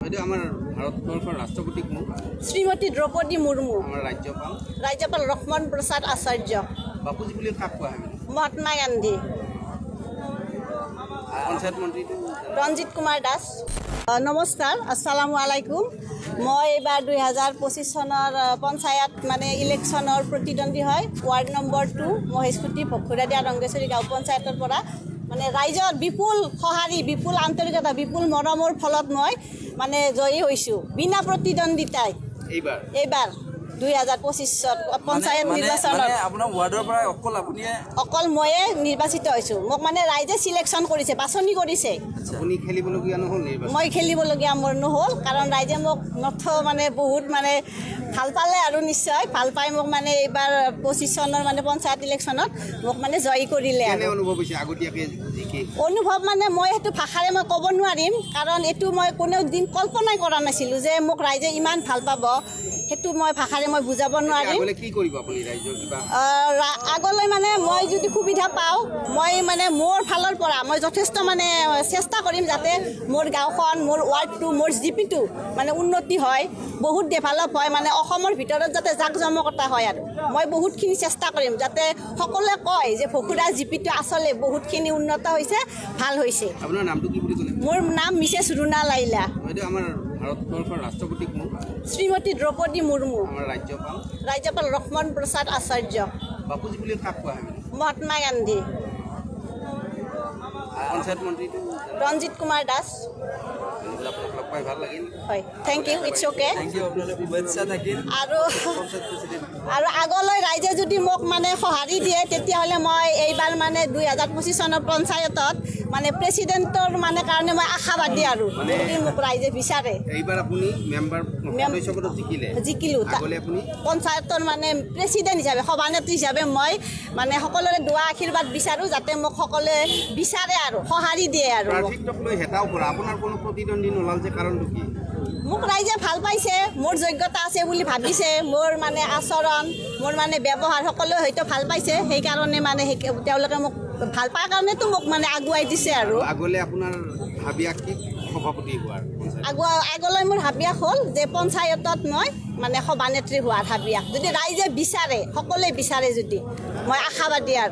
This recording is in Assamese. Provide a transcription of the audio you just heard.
আমাৰ ভাৰতবৰ্ষৰ ৰাষ্ট্ৰপতি কোন? শ্ৰীমতী দ্ৰৌপদী মুৰ্মু। আমাৰ ৰাজ্যপাল লক্ষ্মণ প্ৰসাদ আচাৰ্য। বাপুজী বুলি কাক কোৱা হয়? মহাত্মা গান্ধী। পঞ্চায়ত মন্ত্ৰীটো ৰঞ্জিত কুমাৰ দাস। নমস্কাৰ, আসসালামু আলাইকুম। মই এইবাৰ 2025 চনৰ পঞ্চায়ত ইলেকশ্যনৰ প্ৰতিদ্বন্দ্বী হয়। ৱাৰ্ড নম্বৰ 2 মহেশকুটি ভখুৰাদিয়া ৰংগেশ্বৰী গাঁও পঞ্চায়তৰ পৰা ৰাইজৰ বিপুল সঁহাৰি, বিপুল আন্তৰিকতা, বিপুল মৰমৰ ফলত মই জয়ী হৈছোঁ বিনা প্ৰতিদ্বন্দ্বিতাই। এইবাৰ 2025 পঞ্চায়ত নিৰ্বাচনত অকল ময়ে নিৰ্বাচিত হৈছোঁ। মোক ৰাইজে চিলেকশ্যন কৰিছে, বাছনি কৰিছে। মই খেলিবলগীয়া মোৰ নহ'ল, কাৰণ ৰাইজে মোক বহুত ভাল পালে আৰু নিশ্চয় ভাল পাই মোক এইবাৰ 25 চনৰ পঞ্চায়ত ইলেকশ্যনত মোক জয়ী কৰিলে। অনুভৱ মই সেইটো ভাষাৰে মই ক'ব নোৱাৰিম, কাৰণ এইটো মই কোনেও দিন কল্পনাই কৰা নাছিলোঁ যে মোক ৰাইজে ইমান ভাল পাব। সেইটো মই ভাষাৰে মই বুজাব নোৱাৰিম। আগলৈ মই যদি সুবিধা পাওঁ, মই মোৰ ফালৰ পৰা মই যথেষ্ট চেষ্টা কৰিম যাতে মোৰ গাঁওখন, মোৰ ৱাৰ্ডটো, মোৰ জিপিটো উন্নতি হয়, বহুত ডেভেলপ হয়, অসমৰ ভিতৰত যাতে জাকজমকতা হয়। আৰু মই বহুতখিনি চেষ্টা কৰিম যাতে সকলোৱে কয় যে ভখুৰা জিপিটো আচলতে বহুতখিনি উন্নত হৈছে, ভাল হৈছে। আপোনাৰ নামটো কি বুলি ক'লে? মোৰ নাম মিছেছ ৰুণা লাইলা। ভাৰতবৰ্ষৰ ৰাষ্ট্ৰপতি কোন? শ্ৰীমতী দ্ৰৌপদী মুৰ্মু। আমাৰ ৰাজ্যপাল লক্ষ্মণ প্ৰসাদ আচাৰ্য। বাপুজী বুলি কাক কোৱা হয়? মহাত্মা গান্ধী। পঞ্চায়ত মন্ত্ৰীটো ৰঞ্জিত কুমাৰ দাস। ভাল লাগিল। হয়, থেংক ইউ, ইটছ অ'কে। আৰু আগলৈ ৰাইজে যদি মোক সঁহাৰি দিয়ে, তেতিয়াহ'লে মই এইবাৰ 2025 চনৰ পঞ্চায়তত প্ৰেচিডেণ্টৰ কাৰণে মই আশাবাদী। আৰু যদি মোক ৰাইজে বিচাৰে, এইবাৰ আপুনি জিকিলোঁ পঞ্চায়তৰ প্ৰেচিডেণ্ট হিচাপে, সভানেত্ৰী হিচাপে মই সকলোৰে দোৱা আশীৰ্বাদ বিচাৰোঁ, যাতে মোক সকলোৱে বিচাৰে আৰু সঁহাৰি দিয়ে। আৰু মোক ৰাইজে ভাল পাইছে, মোৰ যোগ্যতা আছে বুলি ভাবিছে, মোৰ আচৰণ, মোৰ ব্যৱহাৰ সকলোৱে হয়তো ভাল পাইছে। সেইকাৰণে তেওঁলোকে মোক ভাল পায় কাৰণেতো মোক আগুৱাই দিছে। আৰু আগলৈ মোৰ হাবিয়াস হ'ল যে পঞ্চায়তত মই সভানেত্ৰী হোৱাৰ হাবিয়াস, যদি ৰাইজে বিচাৰে, সকলোৱে বিচাৰে, যদি মই আশাবাদী। আৰু